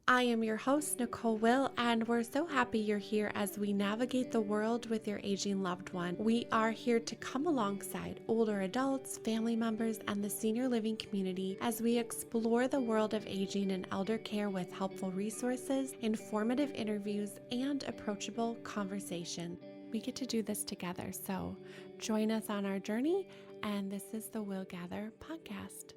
I am your host, Nicole Will, and we're so happy you're here as we navigate the world with your aging loved one. We are here to come alongside older adults, family members, and the senior living community as we explore the world of aging and elder care with helpful resources, informative interviews, and approachable conversation. We get to do this together, so join us on our journey, and this is the willGather podcast.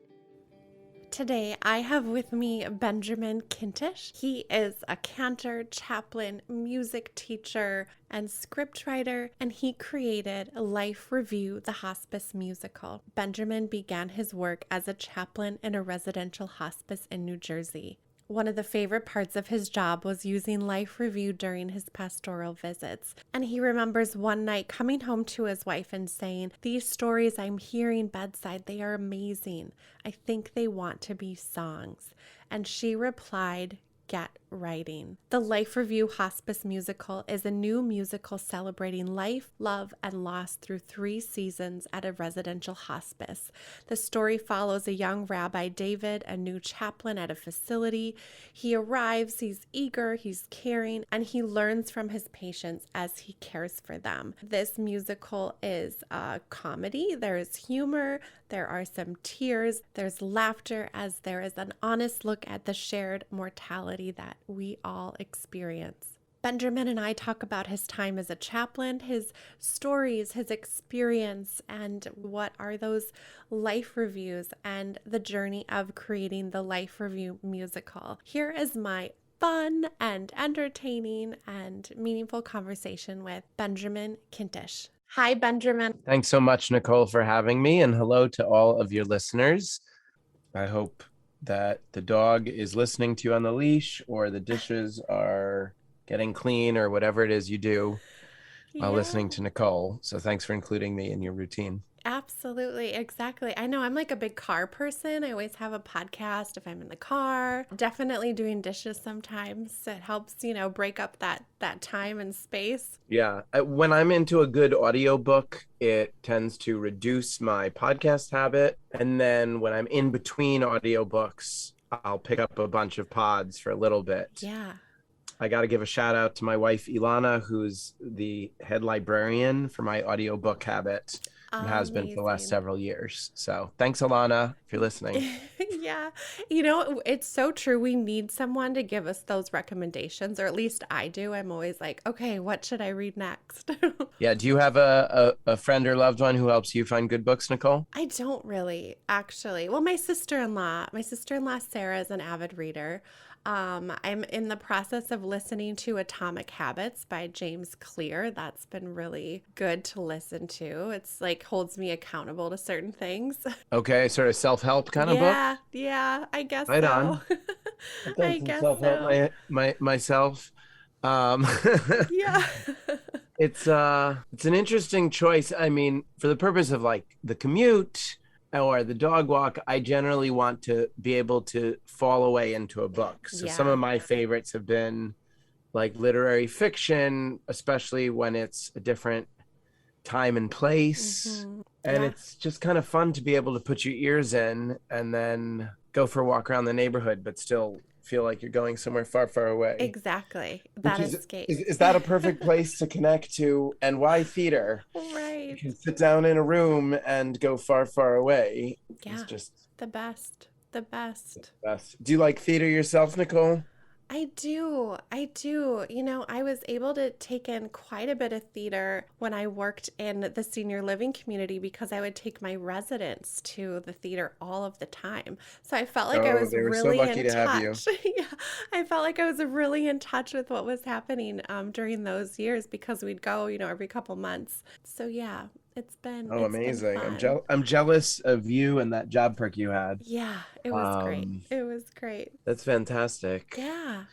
Today, I have with me Benjamin Kintisch. He is a cantor, chaplain, music teacher, and scriptwriter, and he created Life Review, the Hospice Musical. Benjamin began his work as a chaplain in a residential hospice in New Jersey. One of the favorite parts of his job was using Life Review during his pastoral visits. And he remembers one night coming home to his wife and saying, "These stories I'm hearing bedside, they are amazing. I think they want to be songs." And she replied, "Get writing." The Life Review Hospice Musical is a new musical celebrating life, love, and loss through 3 seasons at a residential hospice. The story follows a young Rabbi David, a new chaplain at a facility. He arrives, he's eager, he's caring, and he learns from his patients as he cares for them. This musical is a comedy. There is humor, there are some tears, there's laughter, as there is an honest look at the shared mortality that we all experience. Benjamin and I talk about his time as a chaplain, his stories, his experience, and what are those life reviews, and the journey of creating the Life Review musical. Here is my fun and entertaining and meaningful conversation with Benjamin Kintisch. Hi, Benjamin. Thanks so much, Nicole, for having me, and hello to all of your listeners. I hope that the dog is listening to you on the leash, or the dishes are getting clean, or whatever it is you do while listening to Nicole. So thanks for including me in your routine. Absolutely. Exactly. I know I'm like a big car person. I always have a podcast if I'm in the car. Definitely doing dishes sometimes. It helps, break up that time and space. Yeah. When I'm into a good audiobook, it tends to reduce my podcast habit. And then when I'm in between audiobooks, I'll pick up a bunch of pods for a little bit. Yeah. I got to give a shout out to my wife, Ilana, who's the head librarian for my audiobook habit. And has been for the last several years. So thanks, Alana, if you're listening. Yeah. It's so true. We need someone to give us those recommendations, or at least I do. I'm always like, okay, what should I read next? Yeah. Do you have a friend or loved one who helps you find good books, Nicole? I don't really, actually. Well, my sister-in-law Sarah is an avid reader. I'm in the process of listening to Atomic Habits by James Clear. That's been really good to listen to. It's like holds me accountable to certain things. Okay, sort of self-help kind of book. Yeah, I guess Right so. on. I've done I some guess self-help so. myself. Yeah. It's an interesting choice. I mean, for the purpose of like the commute or the dog walk, I generally want to be able to fall away into a book. So some Yeah. of my favorites have been like literary fiction, especially when it's a different time and place. Mm-hmm. And Yeah. it's just kind of fun to be able to put your ears in and then go for a walk around the neighborhood, but still feel like you're going somewhere far, far away. Exactly. Which That escape. is that a perfect place to connect to? And why theater? Right. You can sit down in a room and go far, far away. Yeah. It's just the best. The best. best. Do you like theater yourself, Nicole? I do. I do. I was able to take in quite a bit of theater when I worked in the senior living community because I would take my residents to the theater all of the time. So I felt like I was they were so really lucky in to have you. touch. Yeah, I felt like I was really in touch with what was happening during those years because we'd go, every couple months. So yeah, it's been Amazing. fun. I'm jealous of you and that job perk you had. Yeah, it was great. It was great. That's fantastic. Yeah.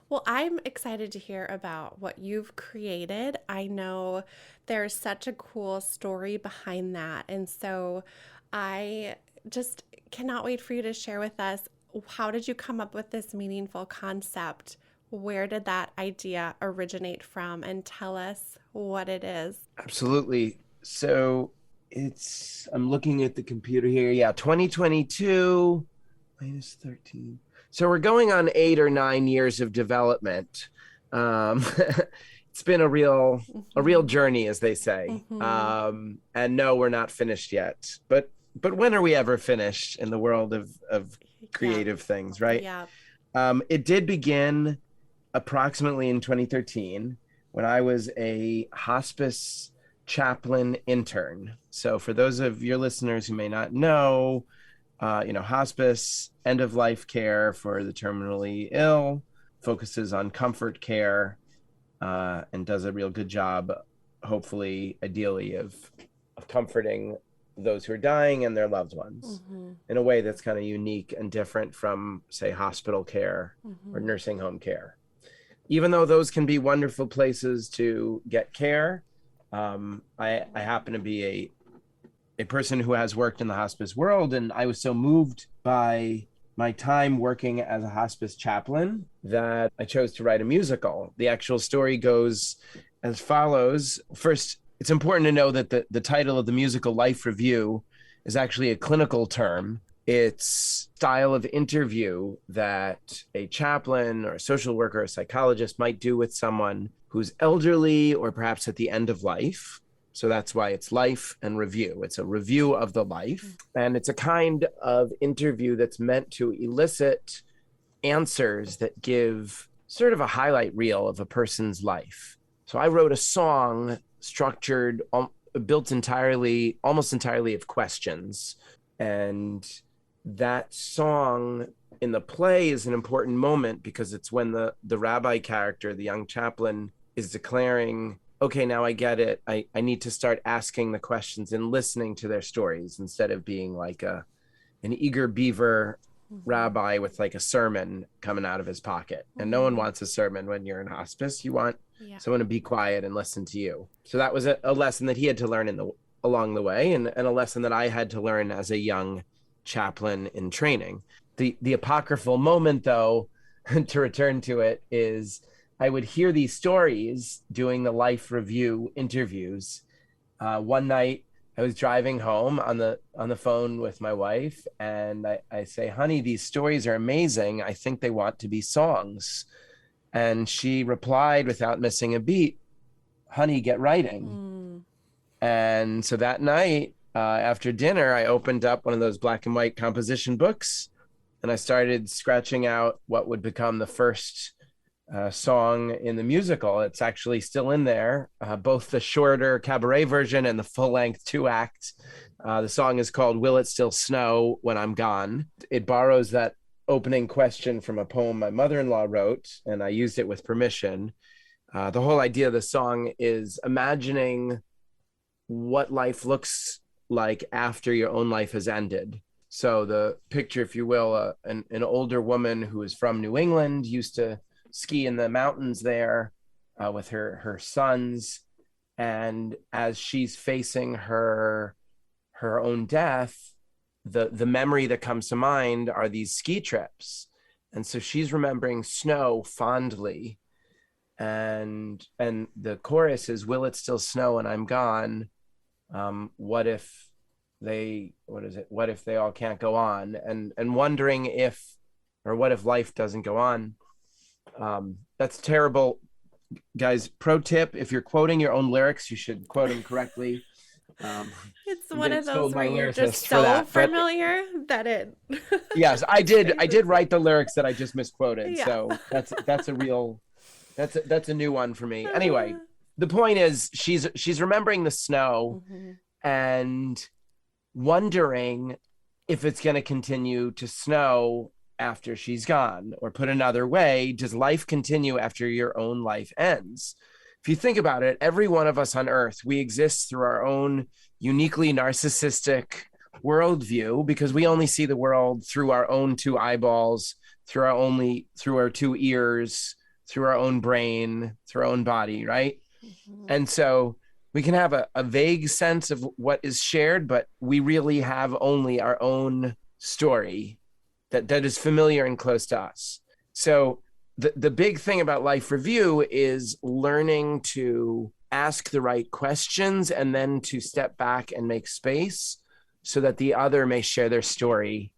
Well, I'm excited to hear about what you've created. I know there's such a cool story behind that. And so I just cannot wait for you to share with us, how did you come up with this meaningful concept? Where did that idea originate from? And tell us what it is. Absolutely. So I'm looking at the computer here. Yeah, 2022 minus 13. So we're going on 8 or 9 years of development. It's been a real journey, as they say. And no, we're not finished yet. But when are we ever finished in the world of creative things, right? Yeah. It did begin approximately in 2013 when I was a hospice chaplain intern. So for those of your listeners who may not know, hospice, end of life care for the terminally ill, focuses on comfort care, and does a real good job, hopefully, ideally, of comforting those who are dying and their loved ones in a way that's kind of unique and different from, say, hospital care or nursing home care. Even though those can be wonderful places to get care, I happen to be a person who has worked in the hospice world, and I was so moved by my time working as a hospice chaplain that I chose to write a musical. The actual story goes as follows. First, it's important to know that the title of the musical, Life Review, is actually a clinical term. It's style of interview that a chaplain or a social worker or a psychologist might do with someone who's elderly or perhaps at the end of life. So that's why it's life and review. It's a review of the life. And it's a kind of interview that's meant to elicit answers that give sort of a highlight reel of a person's life. So I wrote a song structured, built almost entirely of questions. And that song in the play is an important moment because it's when the rabbi character, the young chaplain, is declaring, okay, now I get it. I need to start asking the questions and listening to their stories instead of being like an eager beaver rabbi with like a sermon coming out of his pocket. And no one wants a sermon when you're in hospice. You want someone to be quiet and listen to you. So that was a lesson that he had to learn along the way, and a lesson that I had to learn as a young chaplain in training. The apocryphal moment, though, to return to it, is I would hear these stories doing the life review interviews. One night I was driving home on the phone with my wife, and I say, honey, these stories are amazing. I think they want to be songs. And she replied without missing a beat, honey, get writing. And so that night, after dinner, I opened up one of those black and white composition books, and I started scratching out what would become the first song in the musical. It's actually still in there, both the shorter cabaret version and the full-length 2-act. The song is called Will It Still Snow When I'm Gone? It borrows that opening question from a poem my mother-in-law wrote, and I used it with permission. The whole idea of the song is imagining what life looks like after your own life has ended. So the picture, if you will, an older woman who is from New England, used to ski in the mountains there with her sons. And as she's facing her own death, the memory that comes to mind are these ski trips. And so she's remembering snow fondly. And the chorus is, will it still snow when I'm gone? What if they all can't go on? And wondering what if life doesn't go on? That's terrible, guys. Pro tip: if you're quoting your own lyrics, you should quote them correctly. It's one of those where you're just so familiar that it. Yes, I did write the lyrics that I just misquoted. Yeah. So that's a new one for me. Anyway, the point is she's remembering the snow and wondering if it's going to continue to snow after she's gone. Or put another way, does life continue after your own life ends? If you think about it, every one of us on Earth, we exist through our own uniquely narcissistic worldview because we only see the world through our own 2 eyeballs, through our 2 ears, through our own brain, through our own body, right? And so we can have a vague sense of what is shared, but we really have only our own story that is familiar and close to us. So the big thing about life review is learning to ask the right questions and then to step back and make space so that the other may share their story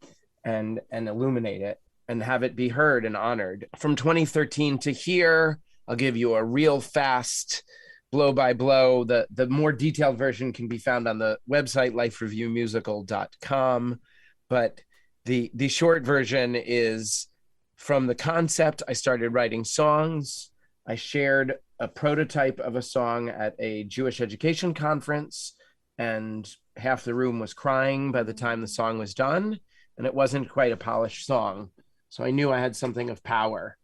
and illuminate it. and have it be heard and honored. From 2013 to here, I'll give you a real fast blow by blow. The more detailed version can be found on the website lifereviewmusical.com, but the short version is, from the concept, I started writing songs. I shared a prototype of a song at a Jewish education conference, and half the room was crying by the time the song was done, and it wasn't quite a polished song. So I knew I had something of power.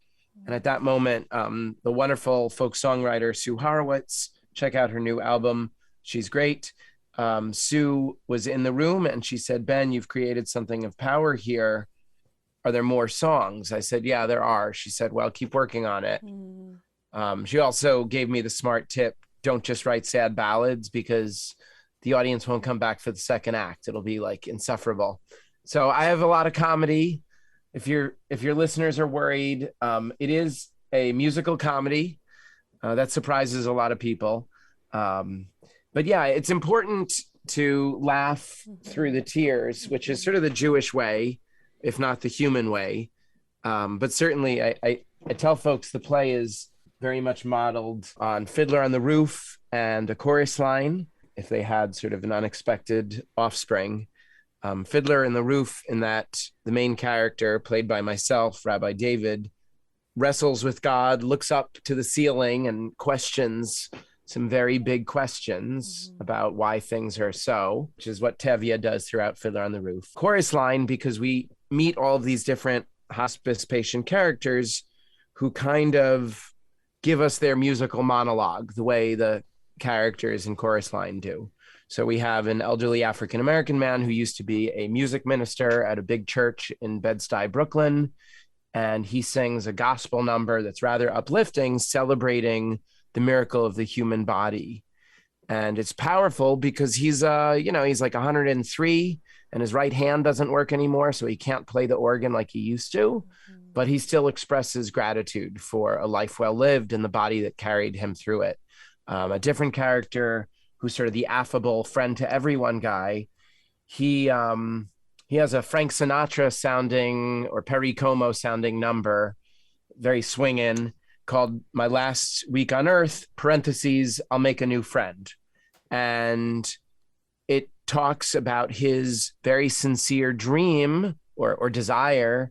And at that moment, the wonderful folk songwriter Sue Horowitz, check out her new album. She's great. Sue was in the room and she said, Ben, you've created something of power here. Are there more songs? I said, yeah, there are. She said, well, keep working on it. She also gave me the smart tip, don't just write sad ballads, because the audience won't come back for the second act. It'll be like insufferable. So I have a lot of comedy. If your listeners are worried, it is a musical comedy. That surprises a lot of people. But yeah, it's important to laugh through the tears, which is sort of the Jewish way, if not the human way. But certainly I tell folks the play is very much modeled on Fiddler on the Roof and A Chorus Line, if they had sort of an unexpected offspring. Fiddler in the Roof, in that the main character, played by myself, Rabbi David, wrestles with God, looks up to the ceiling and questions some very big questions about why things are so, which is what Tevye does throughout Fiddler on the Roof. Chorus Line, because we meet all of these different hospice patient characters who kind of give us their musical monologue the way the characters in Chorus Line do. So we have an elderly African-American man who used to be a music minister at a big church in Bed-Stuy, Brooklyn, and he sings a gospel number that's rather uplifting, celebrating the miracle of the human body. And it's powerful because he's like 103 and his right hand doesn't work anymore, so he can't play the organ like he used to, but he still expresses gratitude for a life well lived and the body that carried him through it. A different character who's sort of the affable friend to everyone guy, he has a Frank Sinatra sounding or Perry Como sounding number, very swinging, called My Last Week on Earth, parentheses, I'll Make a New Friend. And it talks about his very sincere dream or desire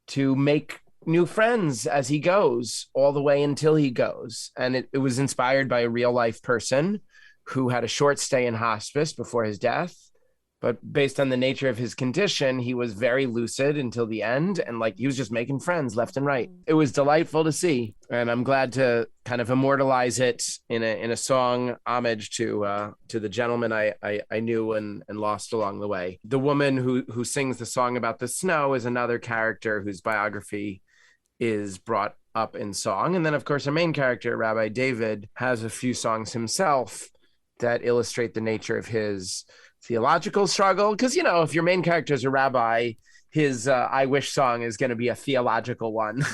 to make new friends as he goes, all the way until he goes. And it was inspired by a real life person who had a short stay in hospice before his death. But based on the nature of his condition, he was very lucid until the end. And like, he was just making friends left and right. It was delightful to see. And I'm glad to kind of immortalize it in a song homage to the gentleman I knew and lost along the way. The woman who sings the song about the snow is another character whose biography is brought up in song. And then, of course, our main character, Rabbi David, has a few songs himself that illustrate the nature of his theological struggle, because if your main character is a rabbi, his I wish song is going to be a theological one.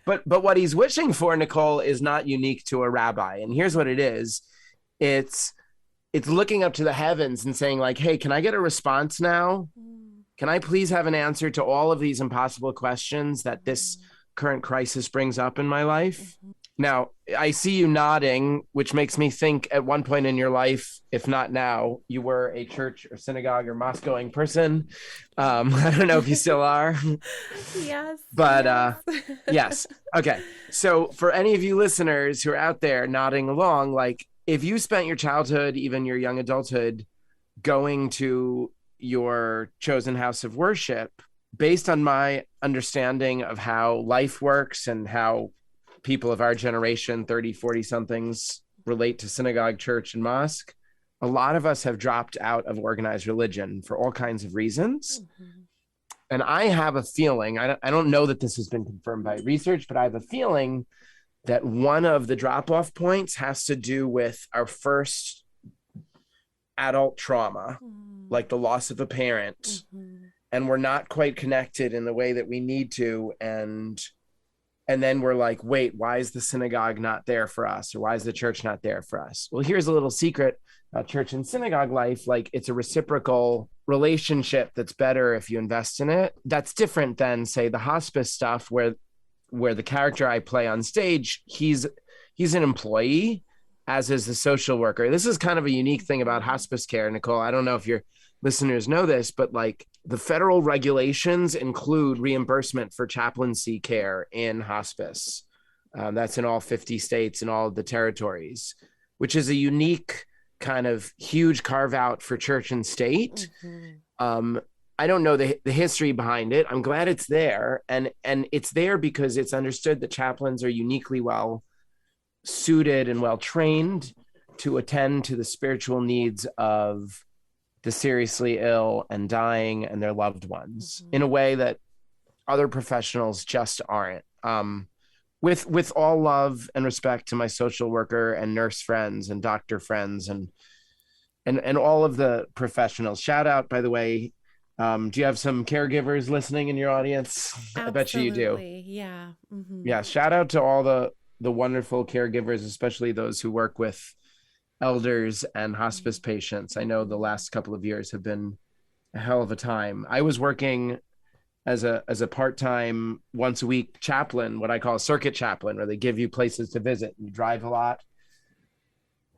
but what he's wishing for, Nicole, is not unique to a rabbi, and here's what it is. It's looking up to the heavens and saying, like, hey, can I get a response now? Can I please have an answer to all of these impossible questions that this current crisis brings up in my life? Now, I see you nodding, which makes me think at one point in your life, if not now, you were a church or synagogue or mosque-going person. I don't know if you still are. Yes. But yes. yes. Okay. So for any of you listeners who are out there nodding along, like if you spent your childhood, even your young adulthood, going to your chosen house of worship, based on my understanding of how life works and how people of our generation, 30, 40 somethings, relate to synagogue, church, and mosque, a lot of us have dropped out of organized religion for all kinds of reasons. And I have a feeling, I don't know that this has been confirmed by research, but I have a feeling that one of the drop-off points has to do with our first adult trauma, like the loss of a parent, and we're not quite connected in the way that we need to. And And then we're like, wait, why is the synagogue not there for us? Or why is the church not there for us? Well, here's a little secret about church and synagogue life. Like, it's a reciprocal relationship that's better if you invest in it. That's different than, say, the hospice stuff where the character I play on stage, he's an employee, as is the social worker. This is kind of a unique thing about hospice care, Nicole. I don't know if your listeners know this, but like, the federal regulations include reimbursement for chaplaincy care in hospice. That's in all 50 states and all of the territories, which is a unique kind of huge carve out for church and state. I don't know the history behind it. I'm glad it's there. And it's there because it's understood that chaplains are uniquely well suited and well trained to attend to the spiritual needs of the seriously ill and dying and their loved ones in a way that other professionals just aren't. With all love and respect to my social worker and nurse friends and doctor friends and all of the professionals. Shout out, by the way. Do you have some caregivers listening in your audience? Absolutely. I bet you do. Yeah. Yeah. Shout out to all the wonderful caregivers, especially those who work with elders and hospice patients. I know the last couple of years have been a hell of a time. I was working as a part-time once a week chaplain, what I call a circuit chaplain, where they give you places to visit. You drive a lot.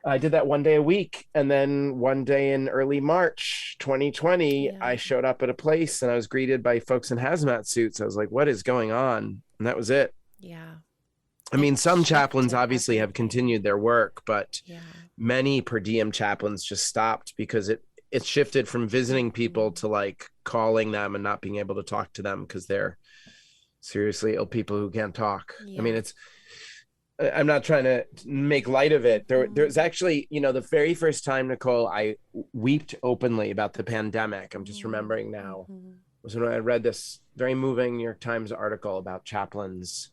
I did that one day a week. And then one day in early March 2020, I showed up at a place and I was greeted by folks in hazmat suits. I was like, what is going on? And that was it. Yeah. I mean, some chaplains obviously have continued their work, but many per diem chaplains just stopped because it shifted from visiting people to like calling them and not being able to talk to them because they're seriously ill people who can't talk. I mean, I'm not trying to make light of it. There's actually, the very first time, Nicole, I wept openly about the pandemic, I'm just remembering now, was when I read this very moving New York Times article about chaplains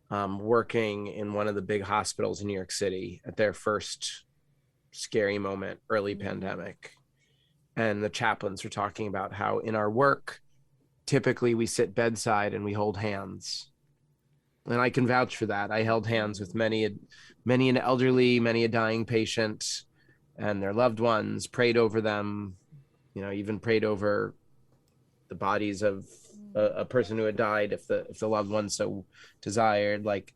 working in one of the big hospitals in New York City at their first scary moment, early pandemic. And the chaplains were talking about how in our work, typically we sit bedside and we hold hands. And I can vouch for that. I held hands with many an elderly, many a dying patient and their loved ones, prayed over them, even prayed over the bodies of a person who had died if the loved one so desired. Like,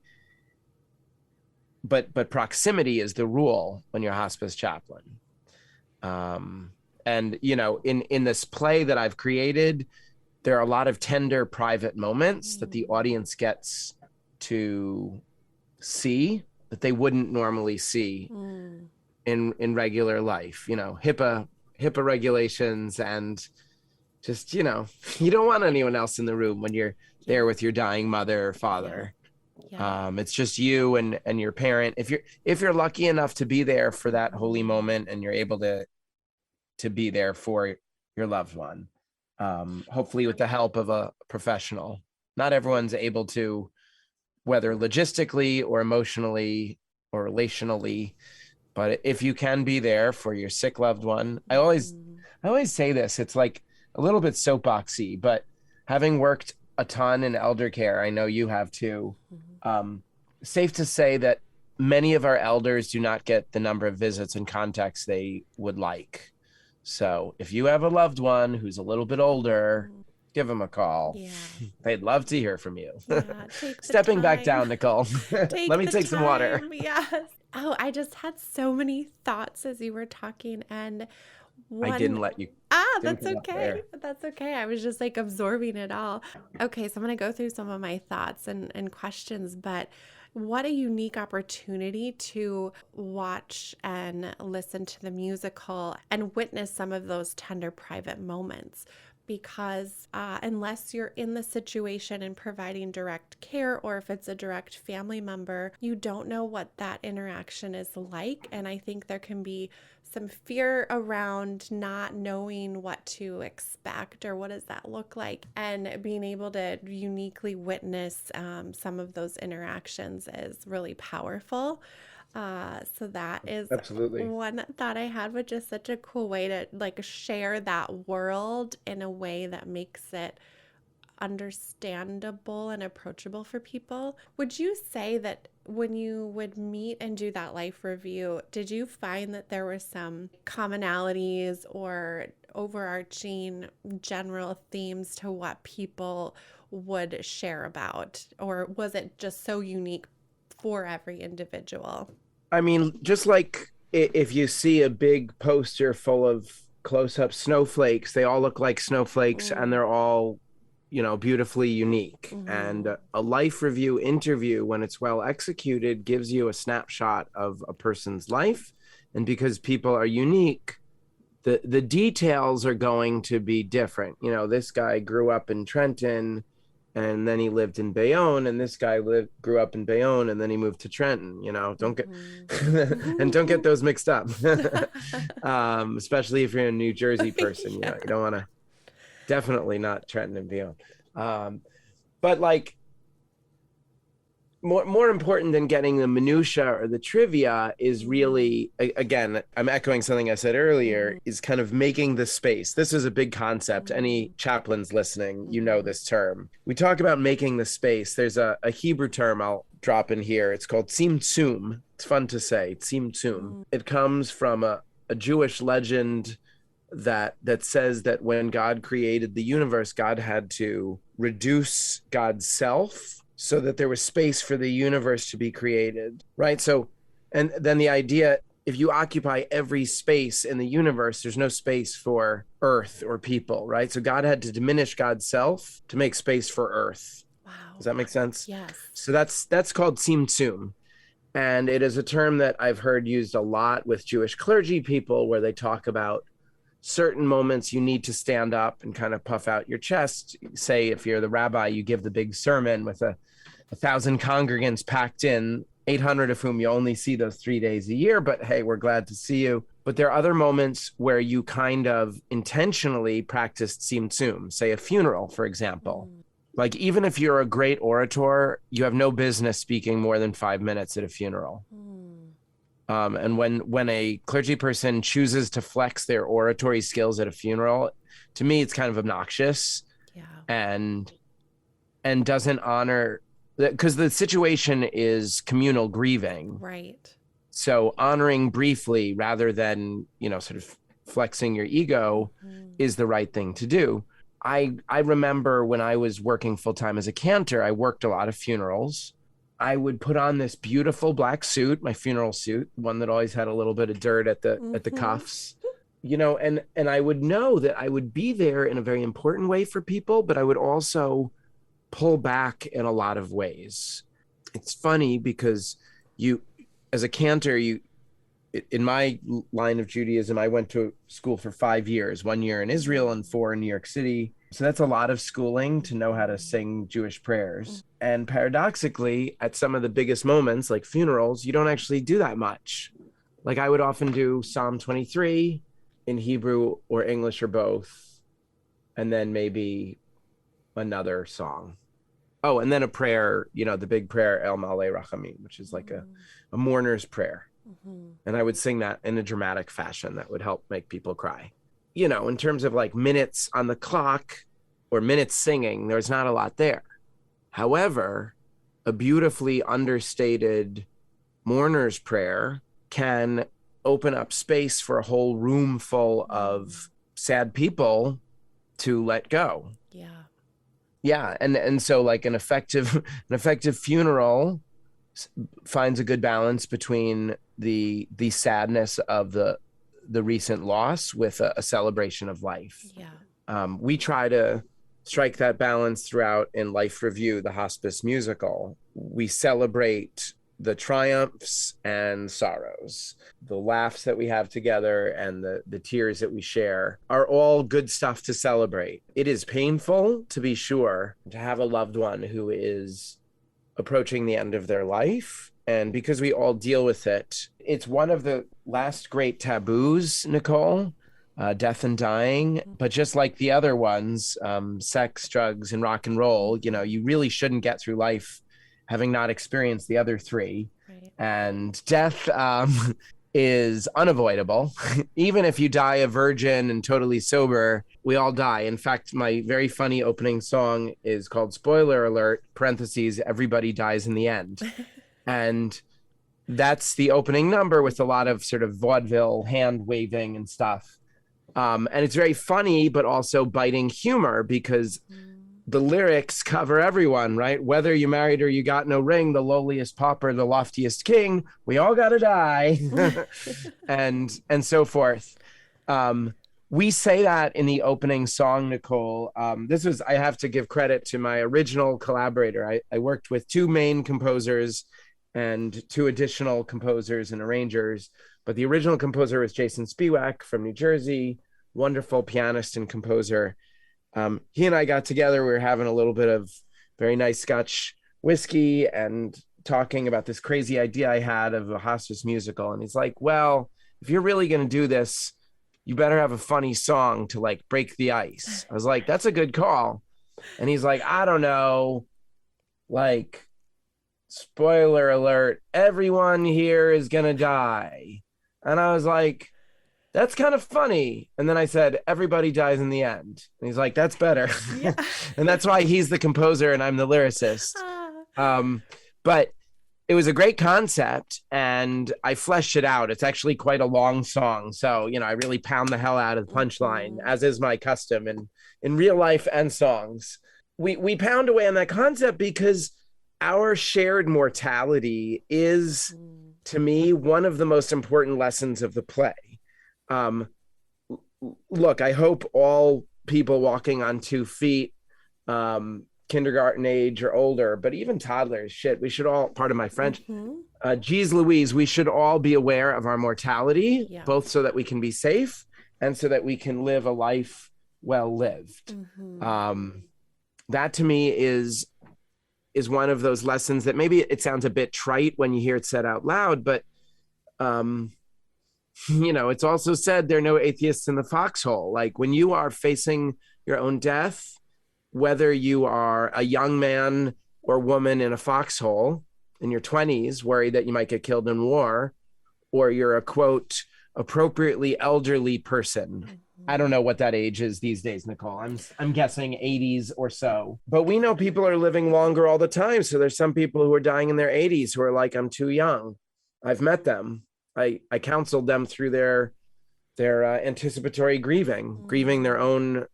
but proximity is the rule when you're a hospice chaplain. And in this play that I've created, there are a lot of tender private moments that the audience gets to see that they wouldn't normally see in regular life. HIPAA regulations, and just you don't want anyone else in the room when you're there with your dying mother or father. It's just you and your parent. If you're lucky enough to be there for that holy moment and you're able to be there for your loved one, hopefully with the help of a professional. Not everyone's able to, whether logistically or emotionally or relationally, but if you can be there for your sick loved one. I always say this, it's like a little bit soapboxy, but having worked a ton in elder care, I know you have too, safe to say that many of our elders do not get the number of visits and contacts they would like. So if you have a loved one who's a little bit older, give them a call. They'd love to hear from you. Stepping back down, Nicole. Let me take some water. Yes. Oh, I just had so many thoughts as you were talking, and I didn't let you. That's okay. That's okay. I was just like absorbing it all. Okay, so I'm going to go through some of my thoughts and questions, but what a unique opportunity to watch and listen to the musical and witness some of those tender private moments. Because unless you're in the situation and providing direct care, or if it's a direct family member, you don't know what that interaction is like. And I think there can be some fear around not knowing what to expect or what does that look like. And being able to uniquely witness some of those interactions is really powerful. So that is absolutely one thought I had, which is such a cool way to like share that world in a way that makes it understandable and approachable for people. Would you say that when you would meet and do that life review, did you find that there were some commonalities or overarching general themes to what people would share about? Or was it just so unique for every individual? I mean, just like if you see a big poster full of close-up snowflakes, they all look like snowflakes and they're all, beautifully unique. And a life review interview, when it's well executed, gives you a snapshot of a person's life. And because people are unique, the details are going to be different. This guy grew up in Trenton and then he lived in Bayonne, and this guy grew up in Bayonne and then he moved to Trenton. Don't get and don't get those mixed up. Especially if you're a New Jersey person. You don't want to, definitely not Trenton and Bayonne. But like, more important than getting the minutia or the trivia is really, again, I'm echoing something I said earlier, is kind of making the space. This is a big concept. Any chaplains listening, this term. We talk about making the space. There's a Hebrew term I'll drop in here. It's called tzimtzum. It's fun to say, tzimtzum. It comes from a Jewish legend that says that when God created the universe, God had to reduce God's self so that there was space for the universe to be created, right? So, and then the idea, if you occupy every space in the universe, there's no space for Earth or people, right? So God had to diminish God's self to make space for Earth. Wow. Does that make sense? Yes. So that's called tzimtzum. And it is a term that I've heard used a lot with Jewish clergy people, where they talk about certain moments you need to stand up and kind of puff out your chest. Say, if you're the rabbi, you give the big sermon with 1,000 congregants packed in, 800 of whom you only see those 3 days a year, but hey, we're glad to see you. But there are other moments where you kind of intentionally practice tzimtzum, say a funeral, for example. Like, even if you're a great orator, you have no business speaking more than 5 minutes at a funeral. And when a clergy person chooses to flex their oratory skills at a funeral, to me, it's kind of obnoxious. Yeah. And doesn't honor, because the situation is communal grieving. Right. So honoring briefly rather than, sort of flexing your ego is the right thing to do. I remember when I was working full-time as a cantor, I worked a lot of funerals. I would put on this beautiful black suit, my funeral suit, one that always had a little bit of dirt at the cuffs, and I would know that I would be there in a very important way for people, but I would also pull back in a lot of ways. It's funny because you, as a cantor, in my line of Judaism, I went to school for 5 years, 1 year in Israel and 4 in New York City. So that's a lot of schooling to know how to sing Jewish prayers. And paradoxically, at some of the biggest moments, like funerals, you don't actually do that much. Like, I would often do Psalm 23 in Hebrew or English or both, and then maybe another song. Oh, and then a prayer, the big prayer, El Malei Rachamim, which is like a mourner's prayer. And I would sing that in a dramatic fashion that would help make people cry. In terms of like minutes on the clock or minutes singing, there's not a lot there. However, a beautifully understated mourner's prayer can open up space for a whole room full of sad people to let go. Yeah. Yeah. And so like an effective funeral finds a good balance between the sadness of the recent loss with a celebration of life. Yeah. We try to strike that balance throughout in Life Review, the Hospice Musical. We celebrate the triumphs and sorrows. The laughs that we have together and the tears that we share are all good stuff to celebrate. It is painful, to be sure, to have a loved one who is approaching the end of their life. And because we all deal with it, it's one of the last great taboos, Nicole, death and dying. But just like the other ones, sex, drugs, and rock and roll, you really shouldn't get through life having not experienced the other three. Right. And death, is unavoidable. Even if you die a virgin and totally sober, we all die. In fact, my very funny opening song is called Spoiler Alert, parentheses, everybody dies in the end. And that's the opening number with a lot of sort of vaudeville hand waving and stuff. And it's very funny, but also biting humor because the lyrics cover everyone, right? Whether you married or you got no ring, the lowliest pauper, the loftiest king, we all gotta die, and so forth. We say that in the opening song, Nicole. I have to give credit to my original collaborator. I worked with two main composers and two additional composers and arrangers, but the original composer was Jason Spiewak from New Jersey, wonderful pianist and composer. He and I got together. We were having a little bit of very nice Scotch whiskey and talking about this crazy idea I had of a hospice musical. And he's like, well, if you're really going to do this, you better have a funny song to like break the ice. I was like, that's a good call. And he's like, I don't know, like, spoiler alert, everyone here is going to die. And I was like, that's kind of funny. And then I said, everybody dies in the end. And he's like, that's better. Yeah. And that's why he's the composer and I'm the lyricist. But it was a great concept and I fleshed it out. It's actually quite a long song. So, I really pound the hell out of the punchline, as is my custom in real life and songs. We pound away on that concept because our shared mortality is, to me, one of the most important lessons of the play. Look, I hope all people walking on 2 feet, kindergarten age or older, but even toddlers, we should all, pardon my French, geez Louise, we should all be aware of our mortality, both so that we can be safe and so that we can live a life well lived. That to me is one of those lessons that maybe it sounds a bit trite when you hear it said out loud, but it's also said there are no atheists in the foxhole. Like when you are facing your own death, whether you are a young man or woman in a foxhole in your 20s, worried that you might get killed in war, or you're a quote, appropriately elderly person. I don't know what that age is these days, Nicole. I'm guessing 80s or so. But we know people are living longer all the time. So there's some people who are dying in their 80s who are like, I'm too young. I've met them. I counseled them through their anticipatory grieving their own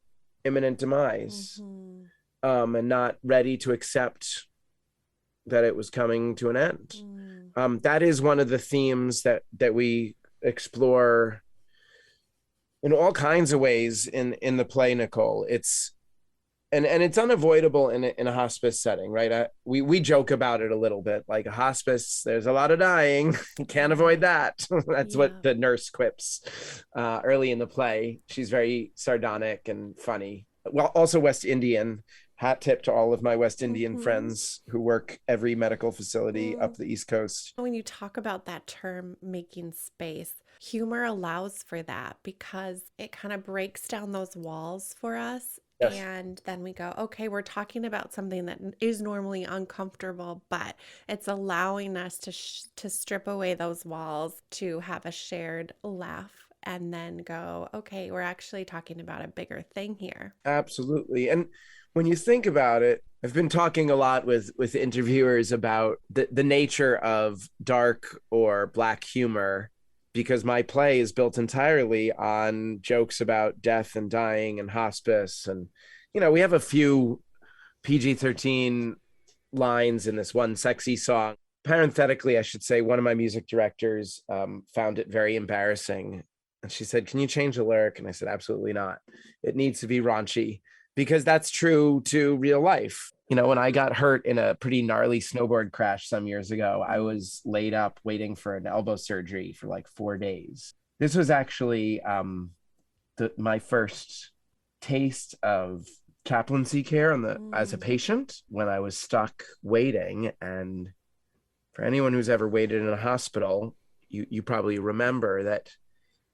imminent demise, and not ready to accept that it was coming to an end. That is one of the themes that we explore in all kinds of ways in the play, Nicole. It's unavoidable in a hospice setting, right? We joke about it a little bit, like a hospice, there's a lot of dying. You can't avoid that. That's what the nurse quips early in the play. She's very sardonic and funny. Well, also West Indian. Hat tip to all of my West Indian friends who work every medical facility up the East Coast. When you talk about that term, making space, humor allows for that because it kind of breaks down those walls for us. Yes. And then we go, okay, we're talking about something that is normally uncomfortable, but it's allowing us to strip away those walls, to have a shared laugh, and then go, okay, we're actually talking about a bigger thing here. Absolutely. And when you think about it, I've been talking a lot with interviewers about the nature of dark or black humor, because my play is built entirely on jokes about death and dying and hospice. And, we have a few PG-13 lines in this one sexy song. Parenthetically, I should say, one of my music directors found it very embarrassing. And she said, can you change the lyric? And I said, absolutely not. It needs to be raunchy, because that's true to real life. When I got hurt in a pretty gnarly snowboard crash some years ago, I was laid up waiting for an elbow surgery for like 4 days. This was actually my first taste of chaplaincy care as a patient, when I was stuck waiting. And for anyone who's ever waited in a hospital, you probably remember that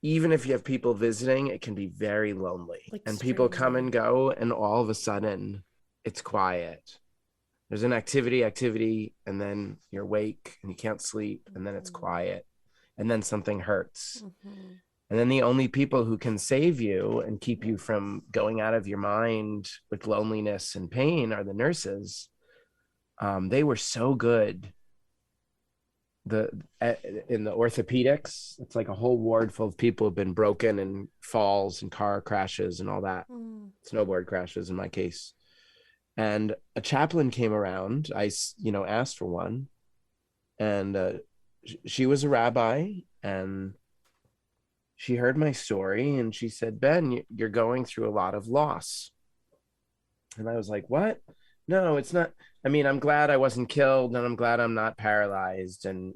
even if you have people visiting, it can be very lonely. And people come and go, and all of a sudden it's quiet. There's an activity, and then you're awake and you can't sleep, and then it's quiet. and then something hurts. Mm-hmm. And then the only people who can save you and keep you from going out of your mind with loneliness and pain are the nurses. They were so good. In the orthopedics, it's like a whole ward full of people who've been broken in falls and car crashes and all that, snowboard crashes in my case. And a chaplain came around. I asked for one, and she was a rabbi, and she heard my story, and she said, Ben, you're going through a lot of loss. And I was like, what? No, it's not. I mean, I'm glad I wasn't killed, and I'm glad I'm not paralyzed, and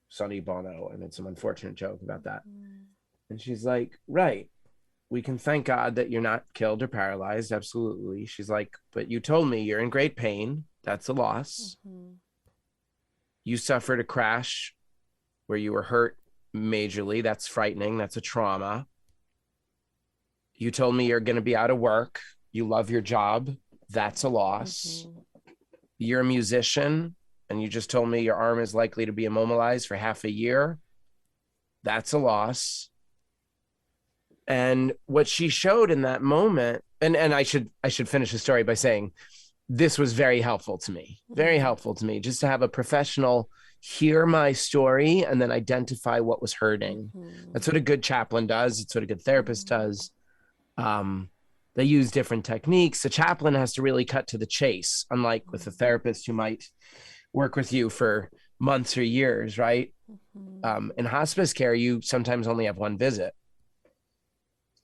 Sonny Bono, and it's an unfortunate joke about that. And she's like, right, we can thank God that you're not killed or paralyzed, absolutely. She's like, but you told me you're in great pain. That's a loss. You suffered a crash where you were hurt majorly. That's frightening. That's a trauma. You told me you're going to be out of work. You love your job. That's a loss. You're a musician, and you just told me your arm is likely to be immobilized for half a year. That's a loss. And what she showed in that moment, and I should finish the story by saying this was very helpful to me, just to have a professional hear my story and then identify what was hurting. That's what a good chaplain does. It's what a good therapist does. They use different techniques. A chaplain has to really cut to the chase, unlike with a therapist who might work with you for months or years, right? In hospice care, you sometimes only have one visit.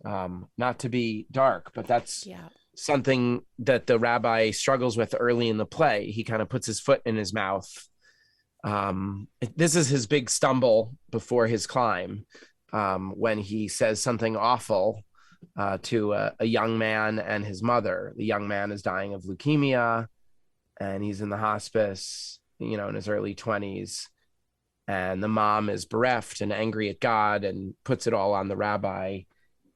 Not to be dark, but that's something that the rabbi struggles with early in the play. He kind of puts his foot in his mouth. This is his big stumble before his climb, when he says something awful to a young man and his mother. The young man is dying of leukemia, and he's in the hospice, in his early 20s. And the mom is bereft and angry at God and puts it all on the rabbi.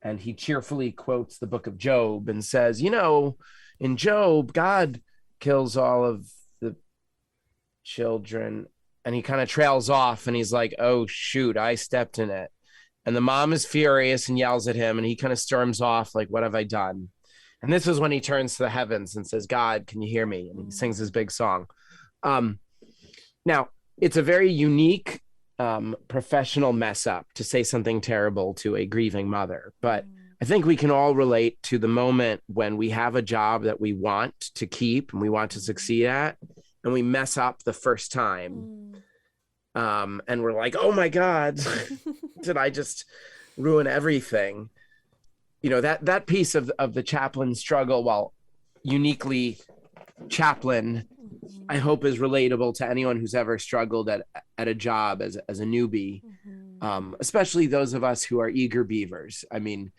And he cheerfully quotes the book of Job and says, in Job, God kills all of the children. And he kind of trails off, and he's like, oh, shoot, I stepped in it. And the mom is furious and yells at him, and he kind of storms off like, what have I done? And this is when he turns to the heavens and says, God, can you hear me? And he sings his big song. Now, it's a very unique professional mess up to say something terrible to a grieving mother. But I think we can all relate to the moment when we have a job that we want to keep and we want to succeed at, and we mess up the first time. And we're like, oh my God, did I just ruin everything? That piece of the chaplain struggle, while uniquely chaplain, I hope is relatable to anyone who's ever struggled at a job as a newbie, especially those of us who are eager beavers. I mean,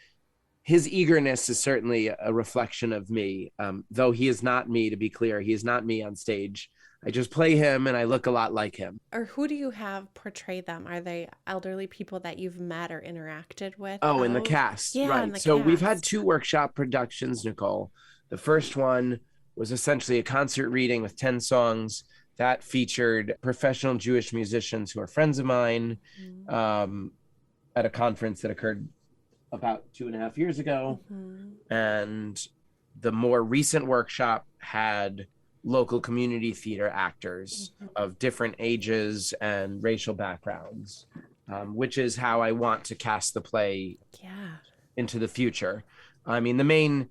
his eagerness is certainly a reflection of me, though he is not me, to be clear. He is not me on stage. I just play him, and I look a lot like him. Or who do you have portray them? Are they elderly people that you've met or interacted with? Oh, in the cast. Yeah, right. in the So cast. We've had 2 workshop productions, Nicole. The first one was essentially a concert reading with 10 songs that featured professional Jewish musicians who are friends of mine, at a conference that occurred about 2.5 years ago. And the more recent workshop had local community theater actors of different ages and racial backgrounds, which is how I want to cast the play into the future. I mean, the main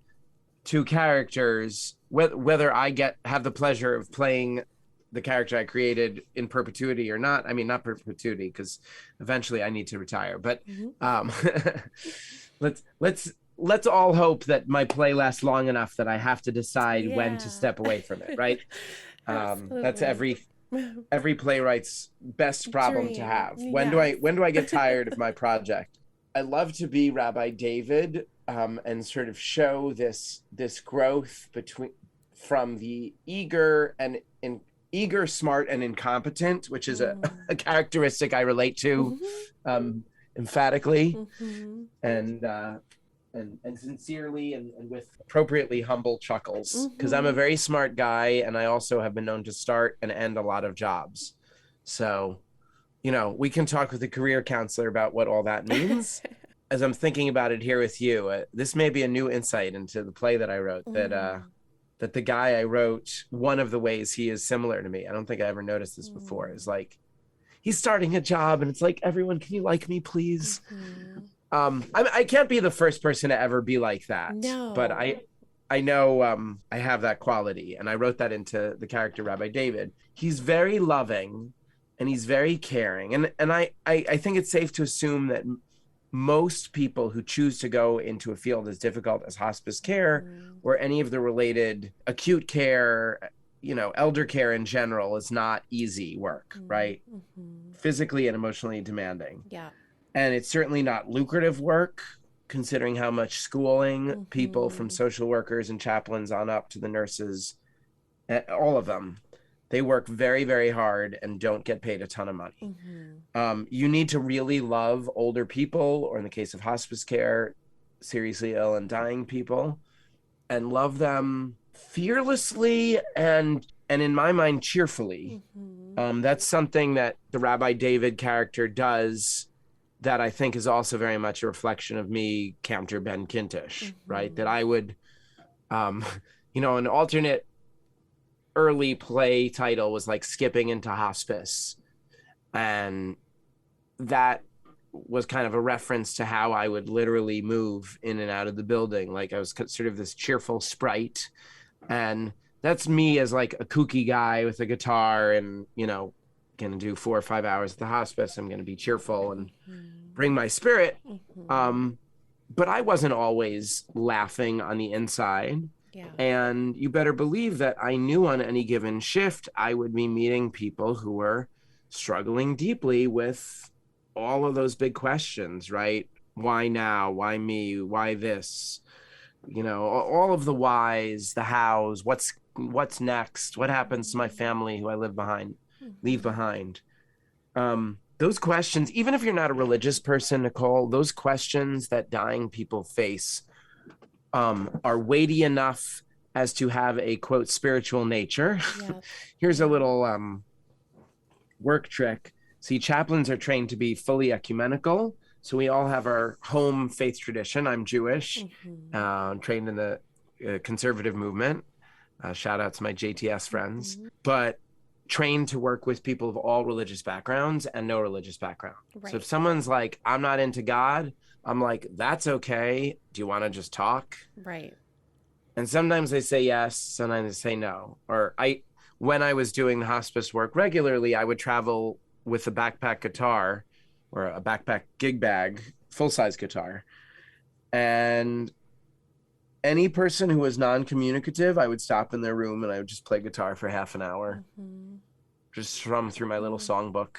2 characters, whether I have the pleasure of playing the character I created in perpetuity or not. I mean, not perpetuity, because eventually I need to retire, but let's all hope that my play lasts long enough that I have to decide when to step away from it, right? That's every playwright's best problem to have. When do I get tired of my project? I love to be Rabbi David, and sort of show this growth from the eager, smart, and incompetent, which is a characteristic I relate to emphatically, and sincerely, and with appropriately humble chuckles, because I'm a very smart guy, and I also have been known to start and end a lot of jobs. So we can talk with a career counselor about what all that means. As I'm thinking about it here with you, this may be a new insight into the play that I wrote, that the guy I wrote, one of the ways he is similar to me, I don't think I ever noticed this before, is like, he's starting a job and it's like, everyone, can you like me, please? I can't be the first person to ever be like that. No. But I know I have that quality, and I wrote that into the character Rabbi David. He's very loving and he's very caring. And I think it's safe to assume that most people who choose to go into a field as difficult as hospice care or any of the related acute care, elder care in general is not easy work, right? Physically and emotionally demanding. Yeah. And it's certainly not lucrative work, considering how much schooling people from social workers and chaplains on up to the nurses, all of them, they work very, very hard and don't get paid a ton of money. You need to really love older people, or in the case of hospice care, seriously ill and dying people, and love them fearlessly and in my mind, cheerfully. That's something that the Rabbi David character does that I think is also very much a reflection of me, Counter Ben Kintisch, right? That I would, an alternate early play title was like Skipping into Hospice. And that was kind of a reference to how I would literally move in and out of the building. Like I was sort of this cheerful sprite. And that's me as like a kooky guy with a guitar and, going to do 4 or 5 hours at the hospice. I'm going to be cheerful and bring my spirit. But I wasn't always laughing on the inside. Yeah. And you better believe that I knew on any given shift, I would be meeting people who were struggling deeply with all of those big questions, right? Why now? Why me? Why this? All of the whys, the hows, what's next? What happens to my family who I leave behind? Those questions, even if you're not a religious person, Nicole, those questions that dying people face are weighty enough as to have a, quote, spiritual nature. Yeah. Here's a little work trick. See, chaplains are trained to be fully ecumenical. So we all have our home faith tradition. I'm Jewish, trained in the conservative movement. Shout out to my JTS friends. But trained to work with people of all religious backgrounds and no religious background. Right. So if someone's like, I'm not into God, I'm like, that's okay. Do you want to just talk? Right. And sometimes they say yes, sometimes they say no. Or when I was doing hospice work regularly, I would travel with a backpack guitar or a backpack gig bag, full-size guitar. And any person who was non-communicative, I would stop in their room and I would just play guitar for half an hour. Just strum through my little songbook.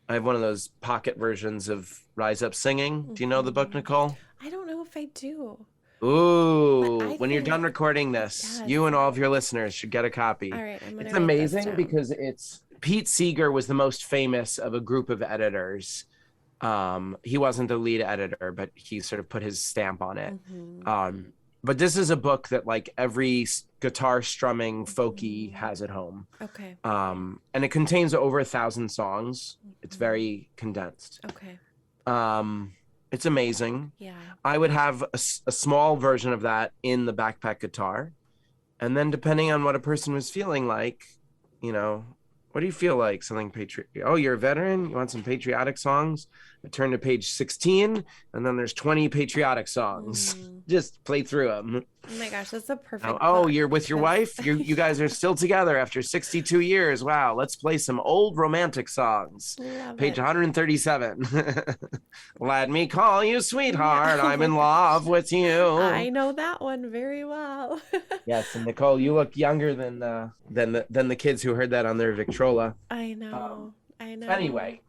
I have one of those pocket versions of Rise Up Singing. Do you know the book, Nicole? I don't know if I do. Ooh, when you're done recording this, you and all of your listeners should get a copy. All right, it's amazing because Pete Seeger was the most famous of a group of editors. He wasn't the lead editor, but he sort of put his stamp on it. But this is a book that like every guitar strumming folkie has at home. Okay. And it contains over 1,000 songs. It's very condensed. Okay. It's amazing. Yeah. I would have a small version of that in the backpack guitar. And then depending on what a person was feeling like, what do you feel like? Something patriotic. Oh, you're a veteran? You want some patriotic songs? I turn to page 16, and then there's 20 patriotic songs. Just play through them. Oh my gosh, that's a perfect. Oh, you're with your wife? You guys are still together after 62 years. Wow, let's play some old romantic songs. Page 137. Let me call you sweetheart. I'm in love with you. I know that one very well. Yes, and Nicole, you look younger than the kids who heard that on their Victrola. I know. I know. Anyway.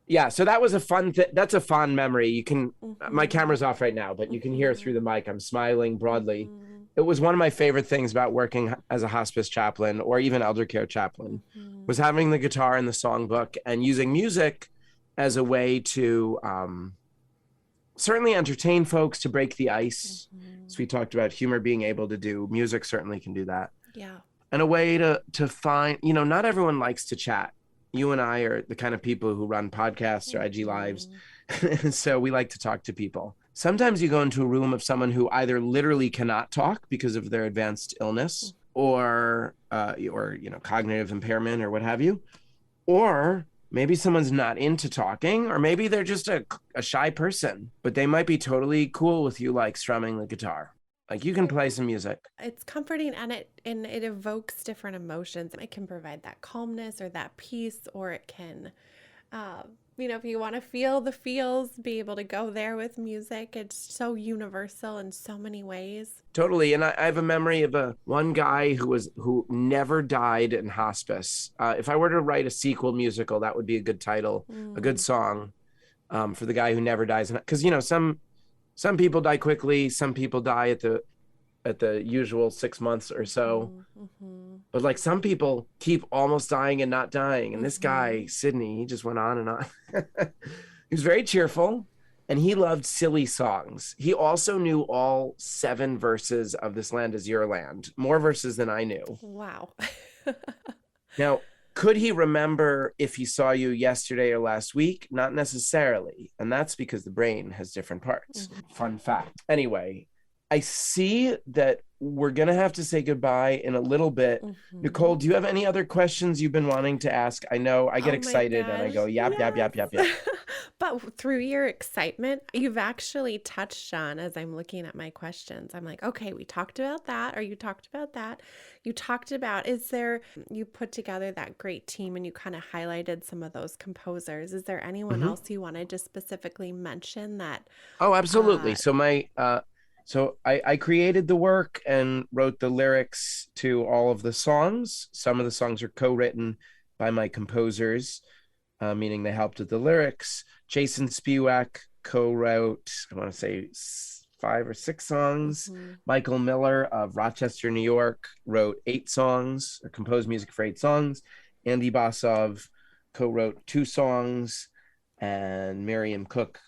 Yeah, so that was a fun that's a fond memory. You can my camera's off right now, but you can hear through the mic I'm smiling broadly. It was one of my favorite things about working as a hospice chaplain or even elder care chaplain was having the guitar and the songbook and using music as a way to certainly entertain folks, to break the ice. So we talked about humor being able to do, music certainly can do that. Yeah. And a way to find, not everyone likes to chat. you and I are the kind of people who run podcasts or IG lives. So we like to talk to people. Sometimes you go into a room of someone who either literally cannot talk because of their advanced illness or cognitive impairment or what have you, or maybe someone's not into talking, or maybe they're just a shy person, but they might be totally cool with you like strumming the guitar. Like you can play some music. It's comforting, and it evokes different emotions. It can provide that calmness or that peace, or it can, if you want to feel the feels, be able to go there with music. It's so universal in so many ways. Totally. And I have a memory of one guy who never died in hospice. If I were to write a sequel musical, that would be a good title, a good song, for the guy who never dies. Because, some people die quickly. Some people die at the usual 6 months or so. But like some people keep almost dying and not dying. And this guy, Sydney, he just went on and on. He was very cheerful and he loved silly songs. He also knew all 7 verses of This Land Is Your Land, more verses than I knew. Wow. Now, could he remember if he saw you yesterday or last week? Not necessarily. And that's because the brain has different parts. Fun fact. Anyway, I see that we're going to have to say goodbye in a little bit. Nicole, do you have any other questions you've been wanting to ask? I know I get excited and I go, yap. But through your excitement, you've actually touched on, as I'm looking at my questions, I'm like, okay, we talked about that, or you talked about that. You talked about, you put together that great team and you kind of highlighted some of those composers. Is there anyone else you wanted to specifically mention that? Oh, absolutely. So I created the work and wrote the lyrics to all of the songs. Some of the songs are co-written by my composers, meaning they helped with the lyrics. Jason Spiewak co-wrote, I want to say 5 or 6 songs. Michael Miller of Rochester, New York, wrote 8 songs, or composed music for 8 songs. Andy Basov co-wrote 2 songs, and Miriam Cook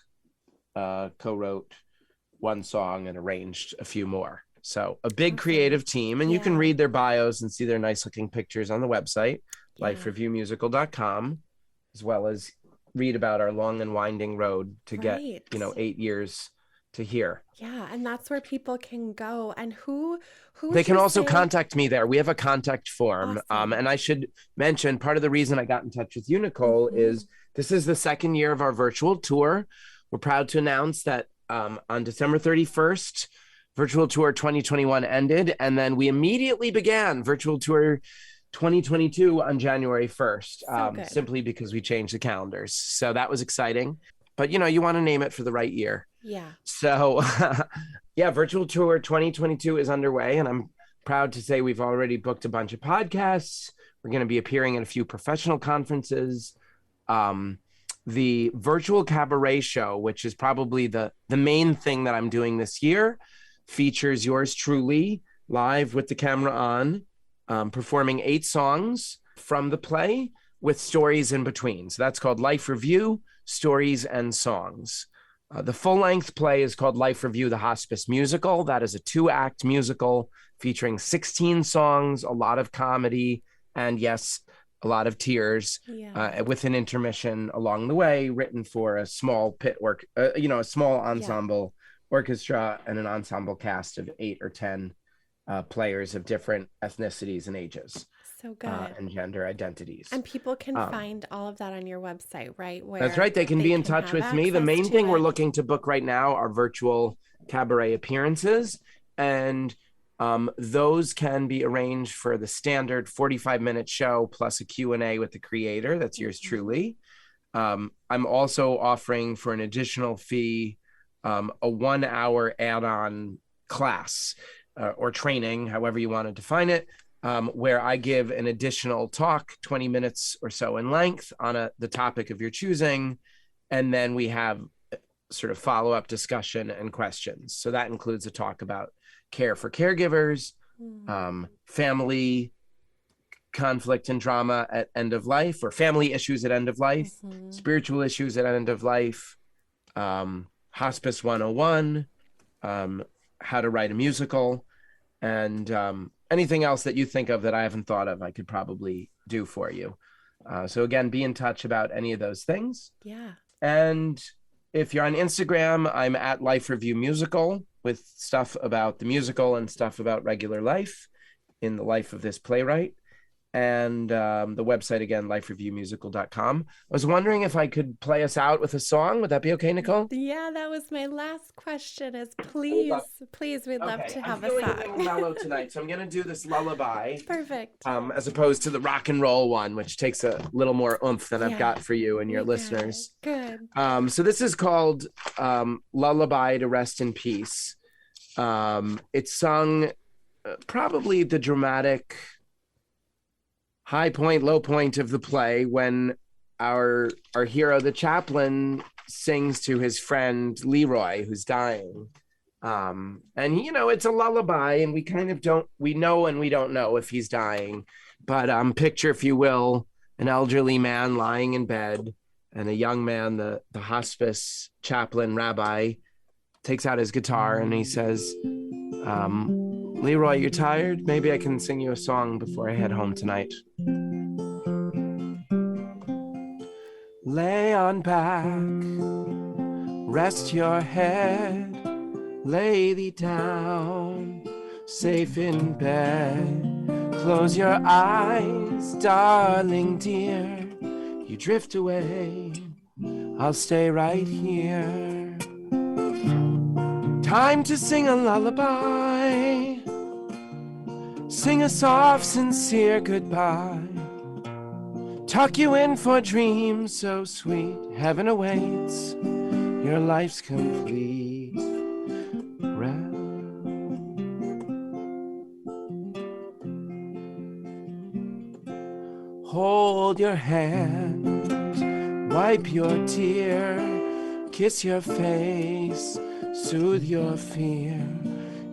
co-wrote 1 song and arranged a few more. So a big creative team, and you can read their bios and see their nice looking pictures on the website, lifereviewmusical.com, as well as read about our long and winding road to get, 8 years to here. Yeah. And that's where people can go. And who they can also contact me there. We have a contact form. Awesome. And I should mention, part of the reason I got in touch with you, Nicole, is this is the 2nd year of our virtual tour. We're proud to announce that on December 31st, Virtual Tour 2021 ended, and then we immediately began Virtual Tour 2022 on January 1st, simply because we changed the calendars. So that was exciting. But, you want to name it for the right year. Yeah. So, Virtual Tour 2022 is underway, and I'm proud to say we've already booked a bunch of podcasts. We're going to be appearing at a few professional conferences. The virtual cabaret show, which is probably the main thing that I'm doing this year, features yours truly live with the camera on, performing 8 songs from the play with stories in between. So that's called Life Review, Stories and Songs. The full-length play is called Life Review, the Hospice Musical. That is a 2-act musical featuring 16 songs, a lot of comedy, and yes, a lot of tears, with an intermission along the way, written for a small a small ensemble orchestra and an ensemble cast of 8 or 10 players of different ethnicities and ages. So good. And gender identities. And people can find all of that on your website, right? That's right. They can be in touch with me. The main thing we're looking to book right now are virtual cabaret appearances. And those can be arranged for the standard 45-minute show plus a Q&A with the creator. That's yours truly. I'm also offering, for an additional fee, a 1-hour add-on class or training, however you want to define it, where I give an additional talk, 20 minutes or so in length, on the topic of your choosing. And then we have sort of follow-up discussion and questions. So that includes a talk about care for caregivers, family conflict and drama at end of life, or family issues at end of life, spiritual issues at end of life, Hospice 101, how to write a musical, and anything else that you think of that I haven't thought of, I could probably do for you. So again, be in touch about any of those things. Yeah. And if you're on Instagram, I'm at Life Review Musical with stuff about the musical and stuff about regular life in the life of this playwright. And the website, again, lifereviewmusical.com. I was wondering if I could play us out with a song. Would that be okay, Nicole? Yeah, that was my last question is please, we'd love to have a song. I'm feeling a little mellow tonight, so I'm going to do this lullaby. Perfect. As opposed to the rock and roll one, which takes a little more oomph than I've got for you and your listeners. Good. So this is called Lullaby to Rest in Peace. It's sung probably the dramatic high point, low point of the play when our hero, the chaplain, sings to his friend Leroy, who's dying. And it's a lullaby, and we know and we don't know if he's dying. But picture, if you will, an elderly man lying in bed, and a young man, the hospice chaplain rabbi, takes out his guitar and he says, Leroy, you're tired? Maybe I can sing you a song before I head home tonight. Lay on back, rest your head, lay thee down, safe in bed. Close your eyes, darling dear, you drift away, I'll stay right here. Time to sing a lullaby, sing a soft, sincere goodbye. Tuck you in for dreams so sweet, heaven awaits, your life's complete. Hold your hand, wipe your tear, kiss your face, soothe your fear.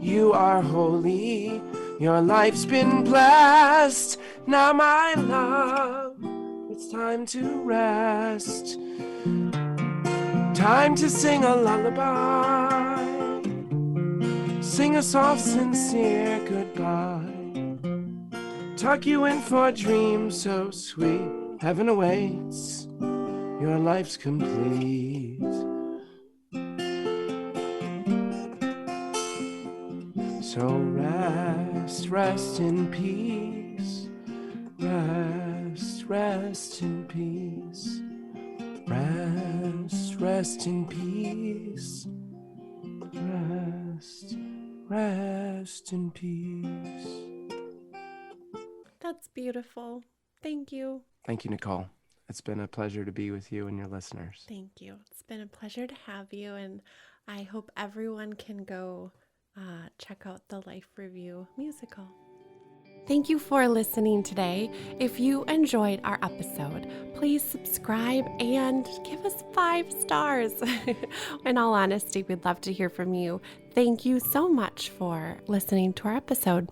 You are holy, your life's been blessed. Now my love, it's time to rest. Time to sing a lullaby, sing a soft, sincere goodbye. Tuck you in for dreams so sweet, heaven awaits, your life's complete. So rest in peace, rest in peace, rest in peace, rest in peace. That's beautiful. Thank you. Thank you, Nicole. It's been a pleasure to be with you and your listeners. Thank you. It's been a pleasure to have you, and I hope everyone can go check out the Life Review Musical. Thank you for listening today. If you enjoyed our episode, please subscribe and give us 5 stars. In all honesty, we'd love to hear from you. Thank you so much for listening to our episode.